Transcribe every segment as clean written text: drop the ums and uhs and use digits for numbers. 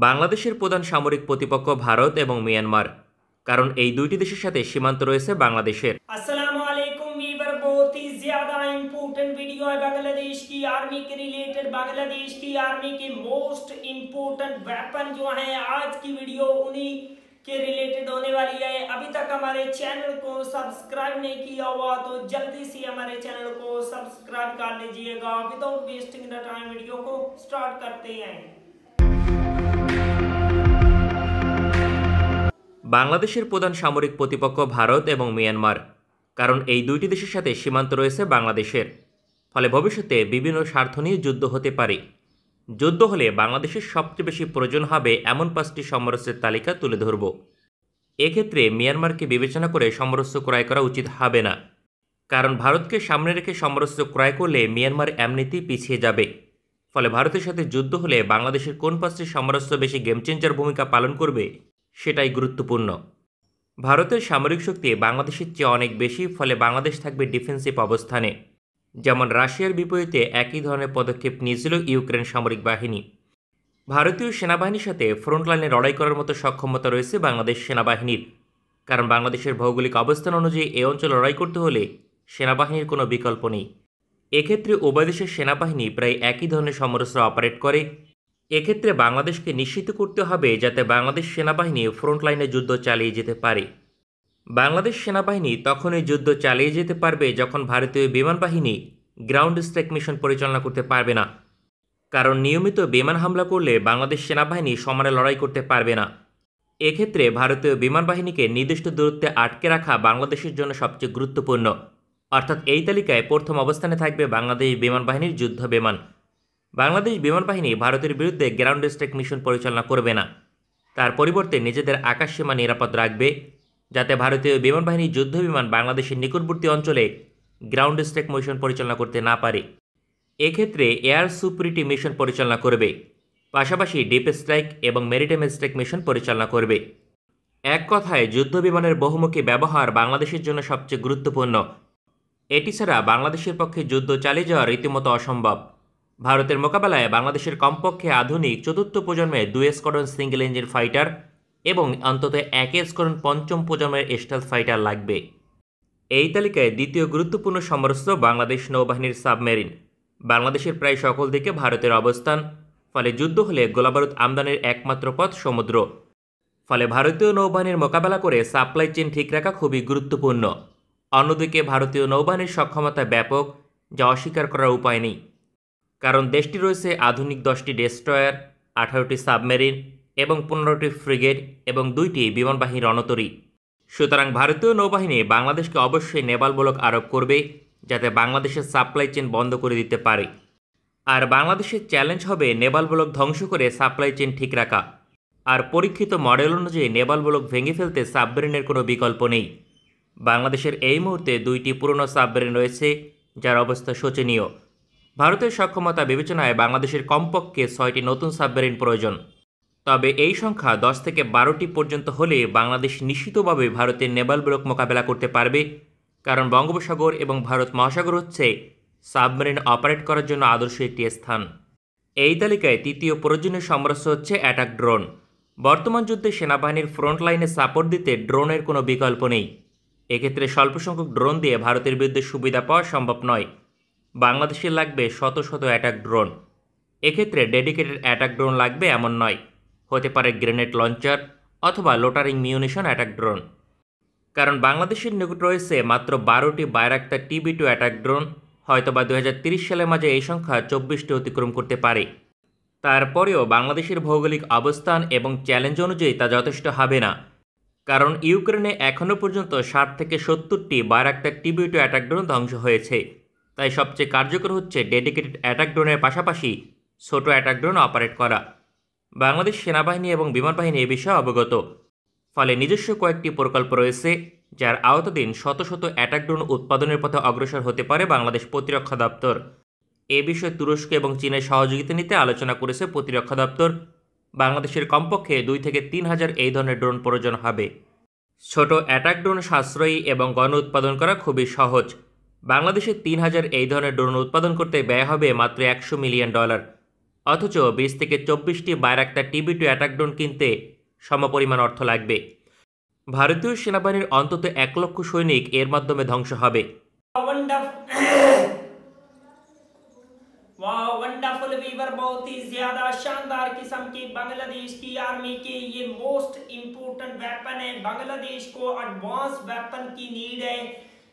বাংলাদেশের প্রধান সামরিক প্রতিপক্ষ ভারত এবং মিয়ানমার, কারণ এই দুইটি দেশের সাথে সীমান্ত রয়েছে বাংলাদেশের। अस्सलाम वालेकुम वीवर, बहुत ही ज्यादा इम्पोर्टेंट वीडियो है बांग्लादेश की आर्मी के रिलेटेड। बांग्लादेश की आर्मी के मोस्ट इम्पोर्टेंट वेपन जो है, आज की वीडियो उन्हीं के रिलेटेड होने वाली है। अभी तक हमारे चैनल को सब्सक्राइब नहीं किया हुआ तो जल्दी से हमारे चैनल को सब्सक्राइब कर लीजिएगा। Without wasting the time video को स्टार्ट करते हैं। বাংলাদেশের প্রধান সামরিক প্রতিপক্ষ ভারত এবং মিয়ানমার, কারণ এই দুইটি দেশের সাথে সীমান্ত রয়েছে বাংলাদেশের। ফলে ভবিষ্যতে বিভিন্ন স্বার্থ নিয়ে যুদ্ধ হতে পারে। যুদ্ধ হলে বাংলাদেশের সবচেয়ে বেশি প্রয়োজন হবে এমন 5টি সমরাস্ত্রের তালিকা তুলে ধরব। এক্ষেত্রে মিয়ানমারকে বিবেচনা করে সমরাস্ত্র ক্রয় করা উচিত হবে না, কারণ ভারতকে সামনে রেখে সমরাস্ত্র ক্রয় করলে মিয়ানমার এমনিতেই পিছিয়ে যাবে। ফলে ভারতের সাথে যুদ্ধ হলে বাংলাদেশের কোন 5টি সমরাস্ত্র বেশি গেম চেঞ্জার ভূমিকা পালন করবে সেটাই গুরুত্বপূর্ণ। ভারতের সামরিক শক্তি বাংলাদেশের চেয়ে অনেক বেশি, ফলে বাংলাদেশ থাকবে ডিফেন্সিভ অবস্থানে। যেমন রাশিয়ার বিপরীতে একই ধরনের পদক্ষেপ নিয়েছিল ইউক্রেন সামরিক বাহিনী। ভারতীয় সেনাবাহিনীর সাথে ফ্রন্টলাইনে লড়াই করার মতো সক্ষমতা রয়েছে বাংলাদেশ সেনাবাহিনীর, কারণ বাংলাদেশের ভৌগোলিক অবস্থান অনুযায়ী এই অঞ্চলে লড়াই করতে হলে সেনাবাহিনীর কোনো বিকল্প নেই। এক্ষেত্রে উভয় দেশের সেনাবাহিনী প্রায় একই ধরনের সমরাস্ত্র অপারেট করে। এক্ষেত্রে বাংলাদেশকে নিশ্চিত করতে হবে যাতে বাংলাদেশ সেনাবাহিনী ফ্রন্টলাইনে যুদ্ধ চালিয়ে যেতে পারে। বাংলাদেশ সেনাবাহিনী তখনই যুদ্ধ চালিয়ে যেতে পারবে যখন ভারতীয় বিমান বাহিনী গ্রাউন্ড স্ট্রাইক মিশন পরিচালনা করতে পারবে না, কারণ নিয়মিত বিমান হামলা করলে বাংলাদেশ সেনাবাহিনী সমানে লড়াই করতে পারবে না। এক্ষেত্রে ভারতীয় বিমান বাহিনীকে নির্দিষ্ট দূরত্বে আটকে রাখা বাংলাদেশের জন্য সবচেয়ে গুরুত্বপূর্ণ। অর্থাৎ এই তালিকায় প্রথম অবস্থানে থাকবে বাংলাদেশ বিমান বাহিনীর যুদ্ধ বিমান। বাংলাদেশ বিমান বাহিনী ভারতের বিরুদ্ধে গ্রাউন্ড স্ট্রাইক মিশন পরিচালনা করবে না, তার পরিবর্তে নিজেদের আকাশসীমা নিরাপদ রাখবে যাতে ভারতীয় বিমান বাহিনীর যুদ্ধ বিমান বাংলাদেশের নিকটবর্তী অঞ্চলে গ্রাউন্ড স্ট্রাইক মিশন পরিচালনা করতে না পারে। এক্ষেত্রে এয়ার সুপিরিটি মিশন পরিচালনা করবে, পাশাপাশি ডিপ স্ট্রাইক এবং মেরিটাইম স্ট্রাইক মিশন পরিচালনা করবে। এক কথায় যুদ্ধ বিমানের বহুমুখী ব্যবহার বাংলাদেশের জন্য সবচেয়ে গুরুত্বপূর্ণ। এটি ছাড়া বাংলাদেশের পক্ষে যুদ্ধ চালিয়ে যাওয়া রীতিমতো অসম্ভব। ভারতের মোকাবেলায় বাংলাদেশের কমপক্ষে আধুনিক 4র্থ প্রজন্মের 2 স্কোয়াড্রন সিঙ্গেল ইঞ্জিন ফাইটার এবং অন্তত 1 স্কোয়াড্রন 5ম প্রজন্মের স্টেলথ ফাইটার লাগবে। এই তালিকায় দ্বিতীয় গুরুত্বপূর্ণ সমরাস্ত্র বাংলাদেশ নৌবাহিনীর সাবমেরিন। বাংলাদেশের প্রায় সকল দিকে ভারতের অবস্থান, ফলে যুদ্ধ হলে গোলাবারুদ আমদানির একমাত্র পথ সমুদ্র। ফলে ভারতীয় নৌবাহিনীর মোকাবেলা করে সাপ্লাই চেইন ঠিক রাখা খুবই গুরুত্বপূর্ণ। অন্যদিকে ভারতীয় নৌবাহিনীর সক্ষমতা ব্যাপক, যা অস্বীকার করার উপায় নেই, কারণ দেশটি রয়েছে আধুনিক 10টি ডেস্ট্রয়ার, 18টি সাবমেরিন এবং 15টি ফ্রিগেট এবং 2টি বিমানবাহী রণতরী। সুতরাং ভারতীয় নৌবাহিনী বাংলাদেশকে অবশ্যই নেভাল ব্লক আরোপ করবে যাতে বাংলাদেশের সাপ্লাই চেইন বন্ধ করে দিতে পারে। আর বাংলাদেশের চ্যালেঞ্জ হবে নেভাল ব্লক ধ্বংস করে সাপ্লাই চেইন ঠিক রাখা। আর পরীক্ষিত মডেল অনুযায়ী নেভাল ব্লক ভেঙে ফেলতে সাবমেরিনের কোনো বিকল্প নেই। বাংলাদেশের এই মুহূর্তে 2টি পুরনো সাবমেরিন রয়েছে, যার অবস্থা শোচনীয়। ভারতের সক্ষমতা বিবেচনায় বাংলাদেশের কমপক্ষে 6টি নতুন সাবমেরিন প্রয়োজন। তবে এই সংখ্যা 10 থেকে 12টি পর্যন্ত হলে বাংলাদেশ নিশ্চিতভাবে ভারতের নেভাল ব্লক মোকাবেলা করতে পারবে, কারণ বঙ্গোপসাগর এবং ভারত মহাসাগর হচ্ছে সাবমেরিন অপারেট করার জন্য আদর্শ একটি স্থান। এই তালিকায় তৃতীয় প্রয়োজনীয় সমরাস্ত্র হচ্ছে অ্যাটাক ড্রোন। বর্তমান যুদ্ধে সেনাবাহিনীর ফ্রন্ট লাইনে সাপোর্ট দিতে ড্রোনের কোনো বিকল্প নেই। এক্ষেত্রে স্বল্প সংখ্যক ড্রোন দিয়ে ভারতের বিরুদ্ধে সুবিধা পাওয়া সম্ভব নয়। বাংলাদেশের লাগবে শত শত অ্যাটাক ড্রোন। এক্ষেত্রে ডেডিকেটেড অ্যাটাক ড্রোন লাগবে এমন নয়, হতে পারে গ্রেনেড লঞ্চার অথবা লোটারিং মিউনিশন অ্যাটাক ড্রোন। কারণ বাংলাদেশের নিকট রয়েছে মাত্র 12টি বায়রাক্তার TB2 অ্যাটাক ড্রোন। হয়তোবা 2030 সালের মাঝে এই সংখ্যা 24টি অতিক্রম করতে পারে। তারপরেও বাংলাদেশের ভৌগোলিক অবস্থান এবং চ্যালেঞ্জ অনুযায়ী তা যথেষ্ট হবে না, কারণ ইউক্রেনে এখনও পর্যন্ত 60 থেকে 70টি বায়রাক্তার TB2 অ্যাটাক ড্রোন ধ্বংস হয়েছে। তাই সবচেয়ে কার্যকর হচ্ছে ডেডিকেটেড অ্যাটাক ড্রোনের পাশাপাশি ছোট অ্যাটাক ড্রোন অপারেট করা। বাংলাদেশ সেনাবাহিনী এবং বিমান বাহিনী এ বিষয়ে অবগত। ফলে নিজস্ব কয়েকটি প্রকল্প রয়েছে, যার আওতাধীন শত শত অ্যাটাক ড্রোন উৎপাদনের পথে অগ্রসর হতে পারে বাংলাদেশ প্রতিরক্ষা দপ্তর। এ বিষয়ে তুরস্ক এবং চীনের সহযোগিতা নিতে আলোচনা করেছে প্রতিরক্ষা দপ্তর। বাংলাদেশের কমপক্ষে 2 থেকে 3 হাজার এই ধরনের ড্রোন প্রয়োজন হবে। ছোট অ্যাটাক ড্রোন সাশ্রয়ী এবং গণ উৎপাদন করা খুবই সহজ। বাংলাদেশে 3000 এই ধরনের ড্রোন উৎপাদন করতে ব্যয় হবে মাত্র $100 মিলিয়ন। অথচ 20 থেকে 24টি বায়রাক্তার TB2 অ্যাটাক ড্রোন কিনতে সমপরিমাণ অর্থ লাগবে। ভারতীয় সেনাবাহিনীর অন্তত 1 লক্ষ সৈনিক এর মাধ্যমে ধ্বংস হবে। वंडरफुल वीवर, बहुत ही ज्यादा शानदार किस्म के बांग्लादेश की आर्मी के ये मोस्ट इम्पोर्टेंट वेपन है। बांग्लादेश को एडवांस वेपन की नीड है।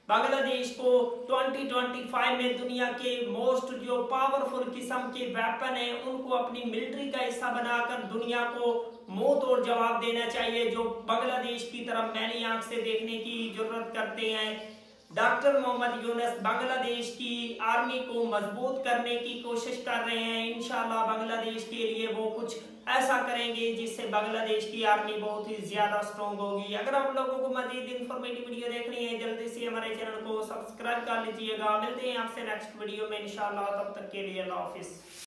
बांग्लादेश को 2025 में दुनिया के मोस्ट जो पावरफुल किस्म के वेपन है उनको अपनी मिलिट्री का हिस्सा बनाकर दुनिया को मुंह तोड़ जवाब देना चाहिए, जो बांग्लादेश की तरफ मैली आंख से देखने की जरूरत करते हैं। डॉक्टर मोहम्मद यूनुस बांग्लादेश की आर्मी को मजबूत करने की कोशिश कर रहे हैं। इंशाल्लाह बांग्लादेश के लिए वो कुछ ऐसा करेंगे जिससे बांग्लादेश की आर्मी बहुत ही ज्यादा स्ट्रॉन्ग होगी। अगर आप लोगों को मजीद इन्फॉर्मेटिव वीडियो देखनी है जल्दी से हमारे चैनल को सब्सक्राइब कर लीजिएगा। मिलते हैं आपसे नेक्स्ट वीडियो में इंशाल्लाह, तब तक के लिए अल्लाह हाफिज।